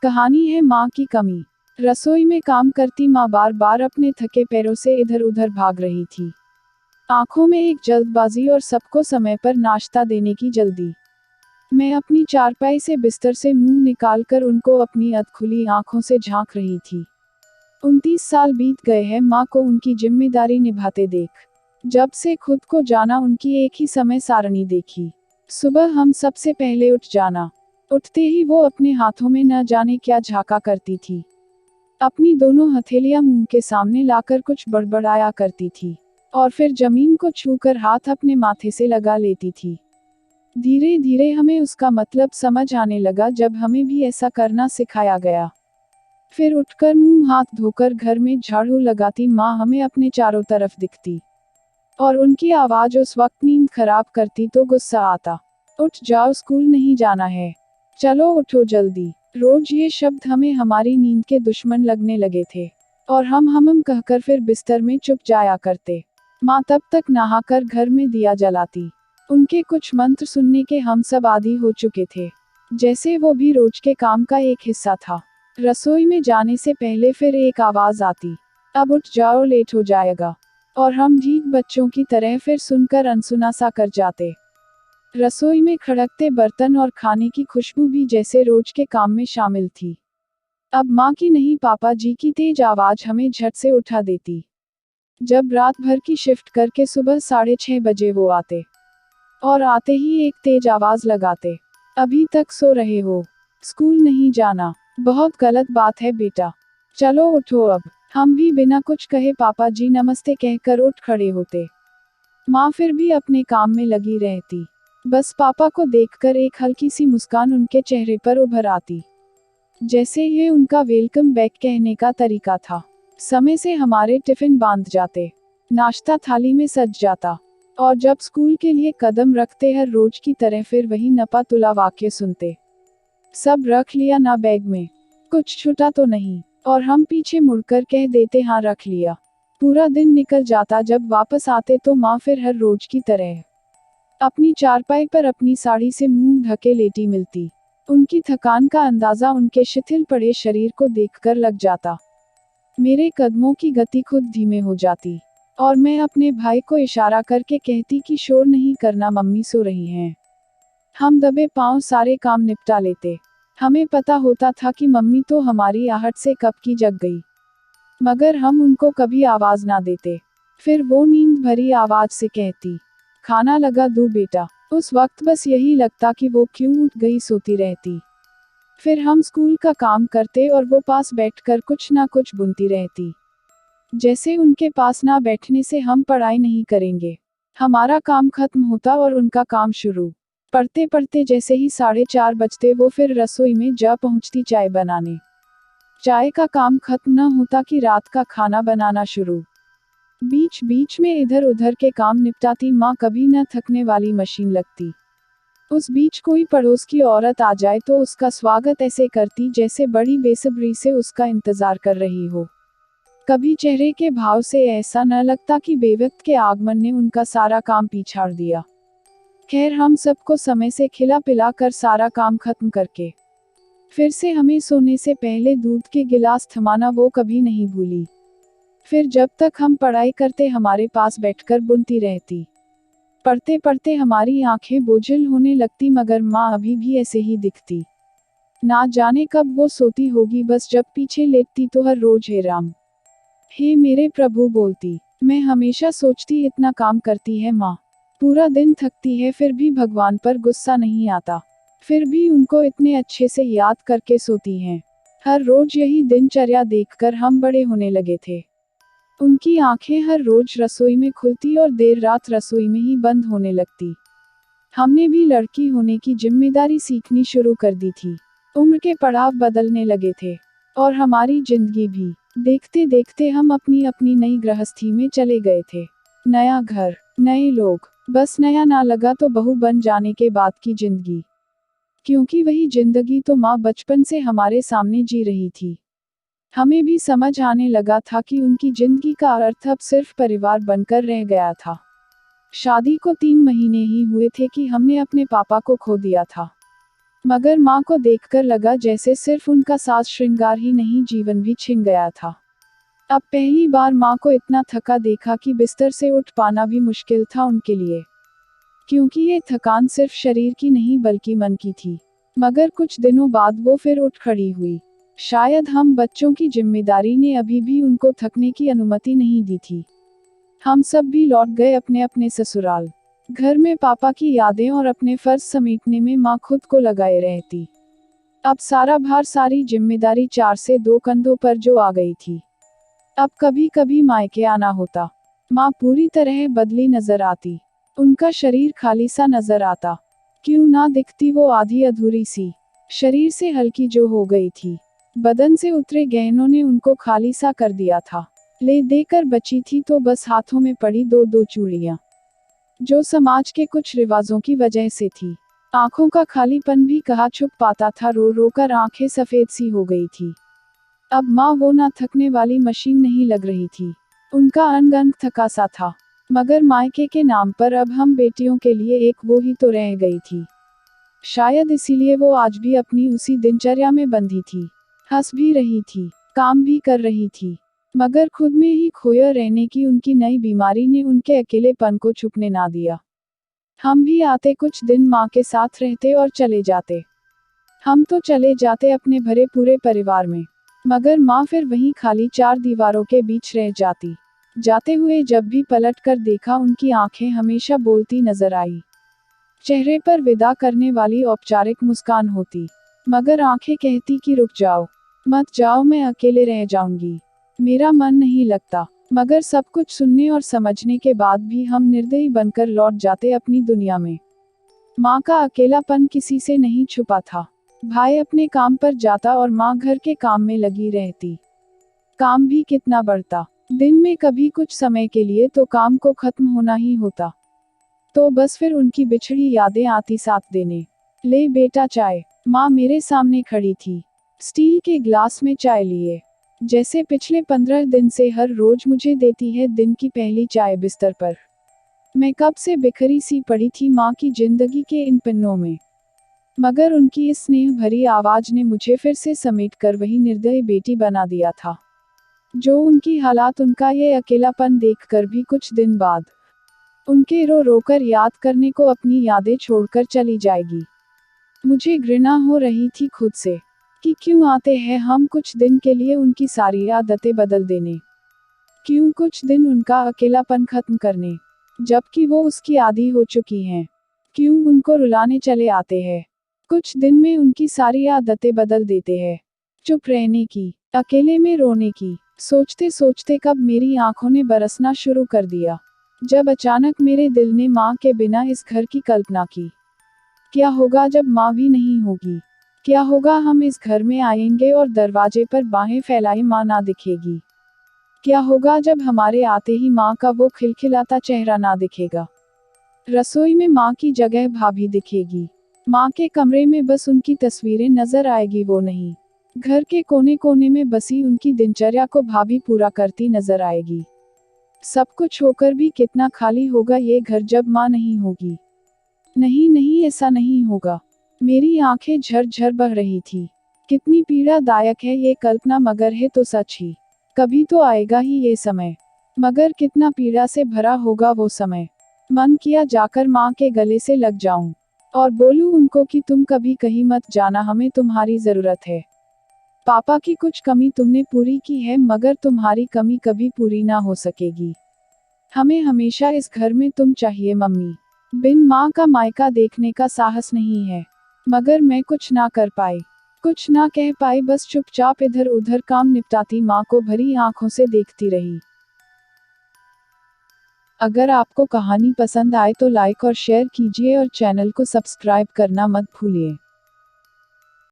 कहानी है माँ की कमी। रसोई में काम करती माँ बार बार अपने थके पैरों से इधर उधर भाग रही थी। आंखों में एक जल्दबाजी और सबको समय पर नाश्ता देने की जल्दी। मैं अपनी चारपाई से बिस्तर से मुंह निकालकर उनको अपनी अधखुली आंखों से झांक रही थी। 29 साल बीत गए हैं माँ को उनकी जिम्मेदारी निभाते देख। जब से खुद को जाना उनकी एक ही समय सारणी देखी। सुबह हम सबसे पहले उठ जाना। उठते ही वो अपने हाथों में न जाने क्या झाका करती थी। अपनी दोनों हथेलियां मुंह के सामने लाकर कुछ बड़बड़ाया करती थी और फिर जमीन को छूकर हाथ अपने माथे से लगा लेती थी। धीरे धीरे हमें उसका मतलब समझ आने लगा जब हमें भी ऐसा करना सिखाया गया। फिर उठकर मुंह हाथ धोकर घर में झाड़ू लगाती माँ हमें अपने चारों तरफ दिखती और उनकी आवाज उस वक्त नींद खराब करती तो गुस्सा आता। उठ जाओ, स्कूल नहीं जाना है, चलो उठो जल्दी। रोज ये शब्द हमें हमारी नींद के दुश्मन लगने लगे थे और हम कहकर फिर बिस्तर में चुप जाया करते। माँ तब तक नहाकर घर में दिया जलाती। उनके कुछ मंत्र सुनने के हम सब आदी हो चुके थे, जैसे वो भी रोज के काम का एक हिस्सा था। रसोई में जाने से पहले फिर एक आवाज आती, अब उठ जाओ, लेट हो जाएगा। और हम ठीक बच्चों की तरह फिर सुनकर अनसुना सा कर जाते। रसोई में खड़कते बर्तन और खाने की खुशबू भी जैसे रोज के काम में शामिल थी। अब माँ की नहीं, पापा जी की तेज आवाज हमें झट से उठा देती। जब रात भर की शिफ्ट करके सुबह 6:30 बजे वो आते और आते ही एक तेज आवाज लगाते, अभी तक सो रहे हो, स्कूल नहीं जाना। बहुत गलत बात है बेटा, चलो उठो अब। हम भी बिना कुछ कहे पापा जी नमस्ते कहकर उठ खड़े होते। माँ फिर भी अपने काम में लगी रहती। बस पापा को देखकर एक हल्की सी मुस्कान उनके चेहरे पर उभर आती, जैसे ये उनका वेलकम बैक कहने का तरीका था। समय से हमारे टिफिन बांध जाते, नाश्ता थाली में सज जाता और जब स्कूल के लिए कदम रखते हर रोज की तरह फिर वही नपा तुला वाक्य सुनते, सब रख लिया ना बैग में, कुछ छूटा तो नहीं। और हम पीछे मुड़कर कह देते हाँ रख लिया। पूरा दिन निकल जाता। जब वापस आते तो माँ फिर हर रोज की तरह अपनी चारपाई पर अपनी साड़ी से मुंह ढके लेटी मिलती। उनकी थकान का अंदाजा उनके शिथिल पड़े शरीर को देखकर लग जाता। मेरे कदमों की गति खुद धीमे हो जाती और मैं अपने भाई को इशारा करके कहती कि शोर नहीं करना, मम्मी सो रही हैं। हम दबे पांव सारे काम निपटा लेते। हमें पता होता था कि मम्मी तो हमारी आहट से कब की जग गई, मगर हम उनको कभी आवाज ना देते। फिर वो नींद भरी आवाज से कहती, खाना लगा दूं बेटा। उस वक्त बस यही लगता कि वो क्यों उठ गई, सोती रहती। फिर हम स्कूल का काम करते और वो पास बैठकर कुछ ना कुछ बुनती रहती, जैसे उनके पास ना बैठने से हम पढ़ाई नहीं करेंगे। हमारा काम खत्म होता और उनका काम शुरू। पढ़ते पढ़ते जैसे ही 4:30 बजते वो फिर रसोई में जा पहुंचती चाय बनाने। चाय का काम खत्म न होता कि रात का खाना बनाना शुरू। बीच बीच में इधर उधर के काम निपटाती माँ कभी न थकने वाली मशीन लगती। उस बीच कोई पड़ोस की औरत आ जाए तो उसका स्वागत ऐसे करती जैसे बड़ी बेसब्री से उसका इंतजार कर रही हो। कभी चेहरे के भाव से ऐसा न लगता कि बेवक्त के आगमन ने उनका सारा काम पिछाड़ दिया। खैर हम सबको समय से खिला पिला कर सारा काम खत्म करके फिर से हमें सोने से पहले दूध के गिलास थमाना वो कभी नहीं भूली। फिर जब तक हम पढ़ाई करते हमारे पास बैठकर बुनती रहती। पढ़ते पढ़ते हमारी आंखें बोझिल होने लगती, मगर माँ अभी भी ऐसे ही दिखती। ना जाने कब वो सोती होगी, बस जब पीछे लेटती तो हर रोज हे राम, हे मेरे प्रभु बोलती। मैं हमेशा सोचती इतना काम करती है माँ, पूरा दिन थकती है, फिर भी भगवान पर गुस्सा नहीं आता, फिर भी उनको इतने अच्छे से याद करके सोती हैं। हर रोज यही दिनचर्या देखकर हम बड़े होने लगे थे। उनकी आंखें हर रोज रसोई में खुलती और देर रात रसोई में ही बंद होने लगती। हमने भी लड़की होने की जिम्मेदारी सीखनी शुरू कर दी थी। उम्र के पड़ाव बदलने लगे थे और हमारी जिंदगी भी। देखते देखते हम अपनी अपनी नई गृहस्थी में चले गए थे। नया घर, नए लोग, बस नया ना लगा तो बहू बन जाने के बाद की जिंदगी, क्योंकि वही जिंदगी तो माँ बचपन से हमारे सामने जी रही थी। हमें भी समझ आने लगा था कि उनकी जिंदगी का अर्थ अब सिर्फ परिवार बनकर रह गया था। शादी को 3 महीने ही हुए थे कि हमने अपने पापा को खो दिया था। मगर माँ को देखकर लगा जैसे सिर्फ उनका साज श्रृंगार ही नहीं जीवन भी छिन गया था। अब पहली बार माँ को इतना थका देखा कि बिस्तर से उठ पाना भी मुश्किल था उनके लिए। क्योंकि ये थकान सिर्फ शरीर की नहीं बल्कि मन की थी। मगर कुछ दिनों बाद वो फिर उठ खड़ी हुई। शायद हम बच्चों की जिम्मेदारी ने अभी भी उनको थकने की अनुमति नहीं दी थी। हम सब भी लौट गए अपने अपने ससुराल। घर में पापा की यादें और अपने फर्ज समेटने में माँ खुद को लगाए रहती। अब सारा भार, सारी जिम्मेदारी 4 से 2 कंधों पर जो आ गई थी। अब कभी कभी मायके आना होता। माँ पूरी तरह बदली नजर आती। उनका शरीर खाली सा नजर आता। क्यों ना दिखती वो आधी अधूरी सी। शरीर से हल्की जो हो गई थी। बदन से उतरे गहनों ने उनको खाली सा कर दिया था। ले देकर बची थी तो बस हाथों में पड़ी 2-2 चूड़ियां, जो समाज के कुछ रिवाजों की वजह से थी। आंखों का खालीपन भी कहाँ छुप पाता था, रो रो कर आंखें सफेद सी हो गई थी। अब माँ वो ना थकने वाली मशीन नहीं लग रही थी। उनका अंग अंग थका सा था। मगर मायके के नाम पर अब हम बेटियों के लिए एक वो ही तो रह गई थी। शायद इसीलिए वो आज भी अपनी उसी दिनचर्या में बंधी थी। हंस भी रही थी, काम भी कर रही थी, मगर खुद में ही खोया रहने की उनकी नई बीमारी ने उनके अकेलेपन को छुपने ना दिया। हम भी आते, कुछ दिन माँ के साथ रहते और चले जाते। हम तो चले जाते अपने भरे पूरे परिवार में, मगर माँ फिर वहीं खाली 4 दीवारों के बीच रह जाती। जाते हुए जब भी पलट कर देखा, उनकी आंखें हमेशा बोलती नजर आई। चेहरे पर विदा करने वाली औपचारिक मुस्कान होती, मगर आंखें कहती कि रुक जाओ, मत जाओ, मैं अकेले रह जाऊंगी, मेरा मन नहीं लगता। मगर सब कुछ सुनने और समझने के बाद भी हम निर्दयी बनकर लौट जाते अपनी दुनिया में। माँ का अकेलापन किसी से नहीं छुपा था। भाई अपने काम पर जाता और माँ घर के काम में लगी रहती। काम भी कितना बढ़ता, दिन में कभी कुछ समय के लिए तो काम को खत्म होना ही होता। तो बस फिर उनकी बिछड़ी यादें आती साथ देने। ले बेटा चाय। माँ मेरे सामने खड़ी थी, स्टील के ग्लास में चाय लिए, जैसे पिछले 15 दिन से हर रोज मुझे देती है दिन की पहली चाय बिस्तर पर। मैं कब से बिखरी सी पड़ी थी माँ की जिंदगी के इन पन्नों में, मगर उनकी इस स्नेह भरी आवाज ने मुझे फिर से समेट कर वही निर्दयी बेटी बना दिया था, जो उनकी हालात, उनका ये अकेलापन देखकर भी कुछ दिन बाद उनके रो रो कर याद करने को अपनी यादें छोड़कर चली जाएगी। मुझे घृणा हो रही थी खुद से कि क्यों आते हैं हम कुछ दिन के लिए उनकी सारी आदतें बदल देने, क्यों कुछ दिन उनका अकेलापन खत्म करने, जबकि वो उसकी आदी हो चुकी हैं। क्यों उनको रुलाने चले आते हैं, कुछ दिन में उनकी सारी आदतें बदल देते हैं। चुप रहने की, अकेले में रोने की, सोचते सोचते कब मेरी आंखों ने बरसना शुरू कर दिया, जब अचानक मेरे दिल ने माँ के बिना इस घर की कल्पना की। क्या होगा जब माँ भी नहीं होगी? क्या होगा, हम इस घर में आएंगे और दरवाजे पर बाहें फैलाए माँ ना दिखेगी? क्या होगा जब हमारे आते ही माँ का वो खिलखिलाता चेहरा ना दिखेगा? रसोई में माँ की जगह भाभी दिखेगी। माँ के कमरे में बस उनकी तस्वीरें नजर आएगी, वो नहीं। घर के कोने कोने में बसी उनकी दिनचर्या को भाभी पूरा करती नजर आएगी। सब कुछ होकर भी कितना खाली होगा ये घर जब माँ नहीं होगी। नहीं नहीं, ऐसा नहीं होगा। मेरी आंखें झरझर बह रही थी। कितनी पीड़ादायक है ये कल्पना, मगर है तो सच ही। कभी तो आएगा ही ये समय, मगर कितना पीड़ा से भरा होगा वो समय। मन किया जाकर माँ के गले से लग जाऊं और बोलूं उनको कि तुम कभी कहीं मत जाना, हमें तुम्हारी जरूरत है। पापा की कुछ कमी तुमने पूरी की है, मगर तुम्हारी कमी कभी पूरी ना हो सकेगी। हमें हमेशा इस घर में तुम चाहिए मम्मी। बिन माँ का मायका देखने का साहस नहीं है, मगर मैं कुछ ना कर पाई, कुछ ना कह पाई, बस चुपचाप इधर उधर काम निपटाती माँ को भरी आंखों से देखती रही। अगर आपको कहानी पसंद आए तो लाइक और शेयर कीजिए और चैनल को सब्सक्राइब करना मत भूलिए।